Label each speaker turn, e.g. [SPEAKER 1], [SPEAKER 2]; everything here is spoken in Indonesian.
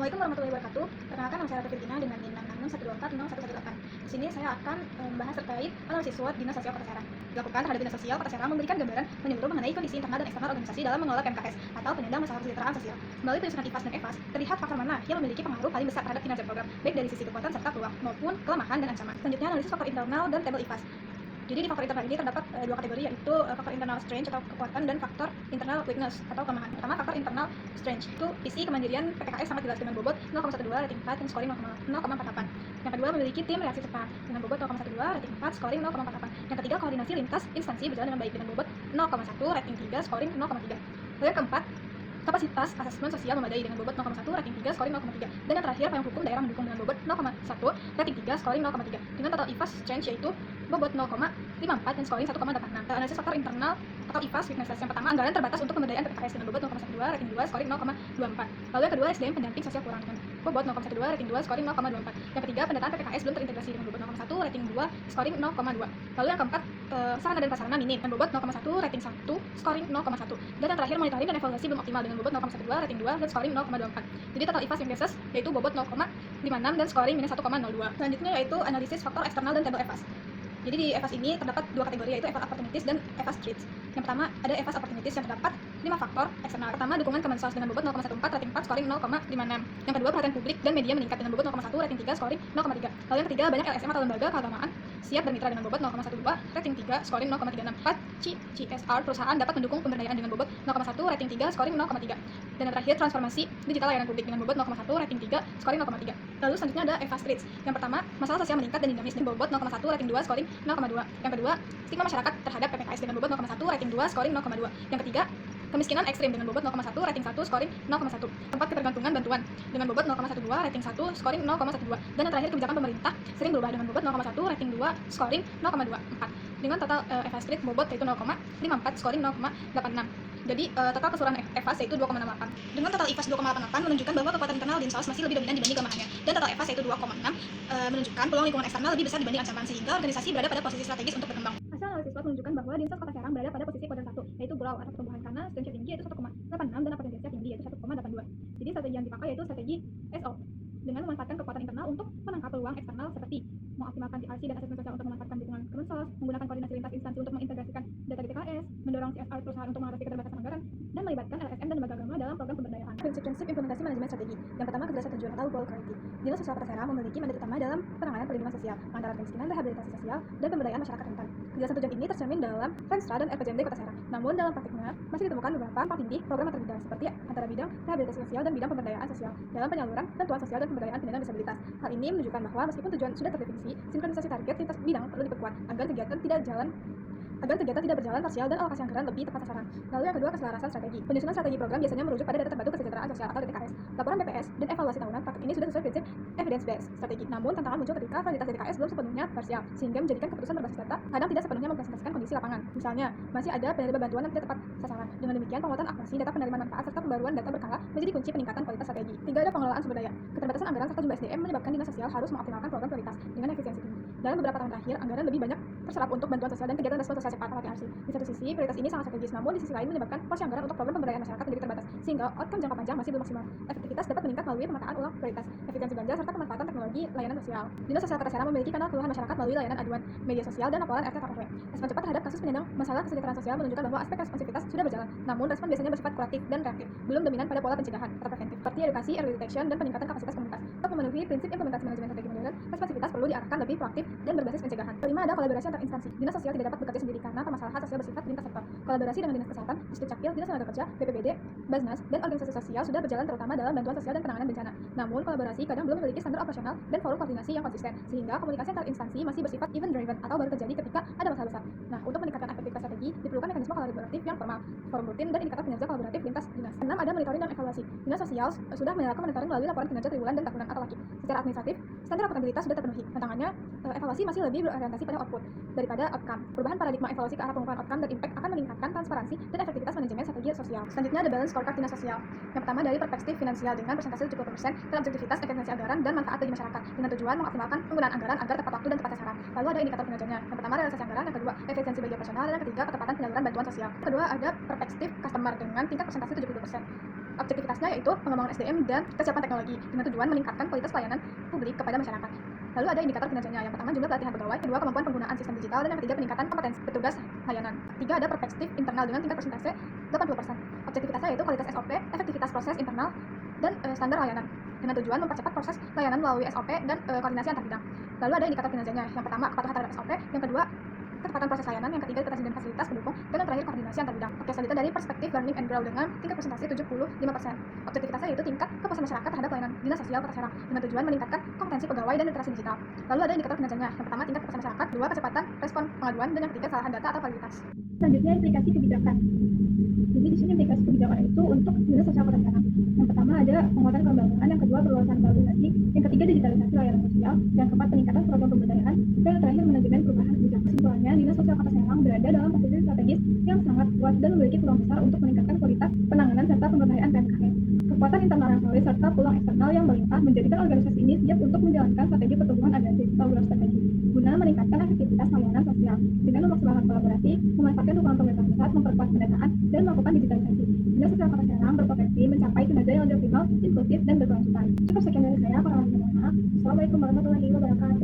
[SPEAKER 1] Assalamualaikum warahmatullahi wabarakatuh. Perkenalkan, nama saya Ratu Firgina dengan NIM 661240118. Di sini saya akan membahas terkait analisis SWOT Dinas Sosial Kota Serang. Dilakukan terhadap Dinas Sosial Kota Serang memberikan gambaran menyeluruh mengenai kondisi internal dan eksternal organisasi dalam mengelola PMKS atau penyandang masalah kesejahteraan sosial. Melalui penyusunan IPAS dan EVAS, terlihat faktor mana yang memiliki pengaruh paling besar terhadap kinerja program, baik dari sisi kekuatan serta peluang maupun kelemahan dan ancaman. Selanjutnya, analisis faktor internal dan tabel IPAS. Jadi di faktor internal ini terdapat dua kategori, yaitu faktor internal strength atau kekuatan dan faktor internal weakness atau kelemahan. Pertama, faktor internal strength itu isi kemandirian PPKS sangat jelas dengan bobot 0,12, rating 4 dan scoring 0,48. Yang kedua, memiliki tim reaksi cepat dengan bobot 0,12, rating 4, scoring 0,48. Yang ketiga, koordinasi lintas instansi berjalan dengan baik dengan bobot 0,1, rating 3, scoring 0,3. Lalu yang keempat, kapasitas asesmen sosial memadai dengan bobot 0,1, rating 3, scoring 0,3. Dan yang terakhir, payung hukum daerah mendukung dengan bobot 0,1, rating 3, scoring 0,3. Dengan total IPAS strength yaitu bobot 0,54 dan scoring 1,86. Analisis faktor internal atau IPAS weaknesses. Yang pertama, anggaran terbatas untuk pemberdayaan PPKS dengan bobot 0,12, rating 2, scoring 0,24. Lalu yang kedua, SDM pendamping sosial kurang dengan bobot 0,12, rating 2, scoring 0,24. Yang ketiga, pendataan PPKS belum terintegrasi dengan bobot 0,1, rating 2, scoring 0,2. Lalu yang keempat, sarana dan prasarana minim dengan bobot 0,1, rating 1, scoring 0,1. Dan yang terakhir, monitoring dan evaluasi belum optimal dengan bobot 0,12, rating 2, dan scoring 0,24. Jadi total IPAS weaknesses yaitu bobot 0,56 dan scoring minus 1,02. Selanjutnya yaitu analisis faktor eksternal dan tabel EVAS. Jadi di EVAS ini terdapat dua kategori, yaitu EVAS Opportunities dan EVAS Threats. Yang pertama, ada EVAS Opportunities yang terdapat 5 faktor eksternal. Pertama, dukungan Kemensos dengan bobot 0,14, rating 4, scoring 0,56. Yang kedua, perhatian publik dan media meningkat dengan bobot 0,1, rating 3, scoring 0,3. Lalu yang ketiga, banyak LSM atau lembaga keagamaan siap bermitra dengan bobot 0,12, rating 3, scoring 0,36. 4, CSR perusahaan dapat mendukung pemberdayaan dengan bobot 0,1, rating 3, scoring 0,3. Dan yang terakhir, transformasi digital layanan publik dengan bobot 0,1, rating 3, scoring 0,3. Lalu selanjutnya ada EVAS Threats. Yang pertama, masalah sosial meningkat dan dinamis dengan bobot 0,1, rating 2, scoring 0,2. Yang kedua, stigma masyarakat terhadap PPKS dengan bobot 0,1, rating 2, scoring 0,2. Yang ketiga, kemiskinan ekstrim dengan bobot 0,1, rating 1, scoring 0,1. Tempat ketergantungan bantuan dengan bobot 0,12, rating 1, scoring 0,12. Dan yang terakhir, kebijakan pemerintah sering berubah dengan bobot 0,1, rating 2, scoring 0,24. Dengan total EVAS Threat bobot yaitu 0,54, scoring 0,86. Jadi total keseluruhan EVAS yaitu 2,68. Dengan total IPAS 2,88 menunjukkan bahwa kekuatan internal Dinsos masih lebih dominan dibanding kelemahannya. Dan total EVAS yaitu 2,6 menunjukkan peluang lingkungan eksternal lebih besar dibanding ancaman, sehingga organisasi berada pada posisi strategis untuk berkembang. Hasil analisis SWOT menunjukkan bahwa Dinsos Kota Serang berada pada posisi kuadran 1, yaitu grow atau pertumbuhan, karena strength tinggi yaitu 1,86 dan opportunity tinggi yaitu 1,82. Jadi strategi yang dipakai yaitu strategi SO dengan memanfaatkan kekuatan internal untuk menangkap peluang eksternal seperti mengoptimalkan TRC dan asesmen sosial untuk memanfaatkan dukungan Kemensos, menggunakan koordinasi lintas instansi untuk mengintegrasikan data DTKS, mendorong CSR perusahaan untuk mengatasi keterbatasan anggaran, dan melibatkan LSM dan lembaga agama dalam program pemberdayaan. Prinsip-prinsip implementasi manajemen strategi. Yang pertama, kejelasan tujuan atau goal clarity. Dinas Sosial Kota Serang memiliki mandat utama dalam penanganan perlindungan sosial, antara kemiskinan, rehabilitasi sosial, dan pemberdayaan masyarakat rentan. Kejelasan tujuan ini tercermin dalam Renstra dan RPJMD Kota Serang. Namun dalam praktiknya masih ditemukan beberapa empat inti program yang terbidang, seperti antara bidang rehabilitasi sosial dan bidang pemberdayaan sosial dalam penyaluran bantuan sosial dan pemberdayaan penyandang disabilitas. Hal ini menunjukkan bahwa meskipun tujuan sudah terdefinisi, sinkronisasi target lintas bidang perlu diperkuat agar kegiatan tidak berjalan parsial dan alokasi anggaran lebih tepat sasaran. Lalu yang kedua, keselarasan strategi. Penyusunan strategi program biasanya merujuk pada data terpadu kesejahteraan sosial atau DTKS. Laporan BPS dan evaluasi tahunan praktik ini sudah sesuai prinsip evidence based strategi. Namun tantangan muncul ketika validitas DTKS belum sepenuhnya parsial, sehingga menjadikan keputusan berbasis data kadang tidak sepenuhnya mempresentasikan kondisi lapangan. Misalnya, masih ada penerima bantuan yang tidak tepat sasaran. Dengan demikian, penguatan akurasi data penerima manfaat serta pembaruan data berkala menjadi kunci peningkatan kualitas strategi. Tiga, ada pengelolaan sumber daya. Keterbatasan anggaran serta jumlah SDM menyebabkan dinas sosial harus mengoptimalkan program prioritas dengan efisiensi tinggi. Dalam beberapa tahun terakhir, anggaran lebih banyak terserap untuk bantuan sosial dan kegiatan respon sosial cepat atau TRC. Di satu sisi, prioritas ini sangat strategis, namun di sisi lain menyebabkan porsi anggaran untuk program pemberdayaan masyarakat menjadi terbatas, sehingga outcome jangka panjang masih belum maksimal. Efektivitas dapat meningkat melalui pemetaan ulang prioritas, efisiensi belanja, serta pemanfaatan teknologi layanan sosial. Dinas Sosial Kota Serang memiliki kanal keluhan masyarakat melalui layanan aduan, media sosial, dan laporan RT atau RW. Respon cepat terhadap kasus penyandang masalah kesejahteraan sosial menunjukkan bahwa aspek responsivitas sudah berjalan, namun respon biasanya bersifat kuratif dan reaktif, belum dominan pada pola pencegahan atau preventif, seperti edukasi, early detection, dan peningkatan kapasitas komunitas. Untuk memenuhi prinsip implementasi manajemen strategi modern, responsivitas perlu diarahkan lebih proaktif dan berbasis pencegahan. Kelima, ada kolaborasi antar instansi. Dinas sosial tidak dapat bekerja sendiri karena permasalahan sosial bersifat lintas sektor. Kolaborasi dengan Dinas Kesehatan, Disdukcapil, Dinas Tenaga Kerja, BPBD, Basnas, dan organisasi sosial sudah berjalan terutama dalam bantuan sosial dan penanganan bencana. Namun, kolaborasi kadang belum memiliki standar operasional dan forum koordinasi yang konsisten, sehingga komunikasi antar instansi masih bersifat event driven atau baru terjadi ketika ada masalah besar. Nah, untuk meningkatkan efektivitas strategi, diperlukan mekanisme kolaboratif yang formal, forum rutin, dan indikator kinerja kolaboratif lintas dinas. 6, ada monitoring dan evaluasi. Dinas sosial sudah melakukan monitoring melalui laporan kinerja triwulan dan tahunan atau LAKI. Secara administratif, standar akuntabilitas sudah terpenuhi. Tantangannya, evaluasi masih lebih berorientasi pada output daripada outcome. Perubahan paradigma evaluasi ke arah pengukuran outcome dan impact akan meningkatkan transparansi dan efektivitas manajemen strategi sosial. Selanjutnya ada balance scorecard dinas sosial. Yang pertama, dari perspektif finansial dengan persentase 70% dan objektivitas efisiensi anggaran dan manfaat bagi masyarakat dengan tujuan mengoptimalkan penggunaan anggaran agar tepat waktu dan tepat sasaran. Lalu ada indikator kinerjanya. Yang pertama, realisasi anggaran, yang kedua, efisiensi bagi operasional, dan yang ketiga, ketepatan penyaluran bantuan sosial. Kedua, ada perspektif customer dengan tingkat persentase 70%. Objektivitasnya yaitu pengembangan SDM dan kesiapan teknologi dengan tujuan meningkatkan kualitas pelayanan publik kepada masyarakat. Lalu ada indikator kinerjanya. Yang pertama, jumlah pelatihan pegawai. Kedua, kemampuan penggunaan sistem digital. Dan yang ketiga, peningkatan kompetensi petugas layanan. Tiga, ada perspektif internal dengan tingkat persentase 80%. Objektivitasnya yaitu kualitas SOP, efektivitas proses internal, dan standar layanan dengan tujuan mempercepat proses layanan melalui SOP dan koordinasi antar bidang. Lalu ada indikator kinerjanya. Yang pertama, kepatuhan terhadap SOP. Yang kedua, kecepatan proses layanan. Yang ketiga, ketersediaan fasilitas pendukung. Dan yang terakhir, koordinasi antar bidang. Oke, selanjutnya dari perspektif learning and grow dengan tingkat presentasi 75%. Objektivitasnya yaitu tingkat kepuasan masyarakat terhadap pelayanan dinas sosial Kota Serang dengan tujuan meningkatkan kompetensi pegawai dan literasi digital. Lalu ada indikator kinerjanya. Yang pertama, tingkat kepuasan masyarakat. Kedua, kecepatan respon pengaduan. Dan yang ketiga, kesalahan data atau validitas. Selanjutnya, implikasi kebijakan. Jadi di sini implikasi kebijakan itu untuk dinas sosial Kota Serang. Yang pertama ada penguatan kelembagaan, yang kedua perluasan kolaborasi, yang ketiga digitalisasi layanan sosial, yang keempat peningkatan program pemberdayaan, dan yang terakhir manajemen perubahan kebijakan. Kesimpulannya, dinas sosial Kota Serang berada dalam posisi strategis yang sangat kuat dan memiliki peluang besar untuk meningkatkan kualitas penanganan serta pemberdayaan PMKM. Kekuatan internal yang solid serta peluang eksternal yang melimpah menjadikan organisasi ini siap untuk menjalankan strategi pertumbuhan agresif program strategi guna meningkatkan efektivitas layanan sosial dengan memaksimalkan kolaborasi, memanfaatkan dukungan pemerintah pusat, memperkuat pendataan, dan melakukan digitalisasi. Dinas Sosial Kota Serang berpotensi mencapai kinerja yang lebih optimal, inklusif, dan berkelanjutan. Cukup sekian dari saya, kurang lebihnya mohon maaf. Assalamualaikum warahmatullahi wabarakatuh.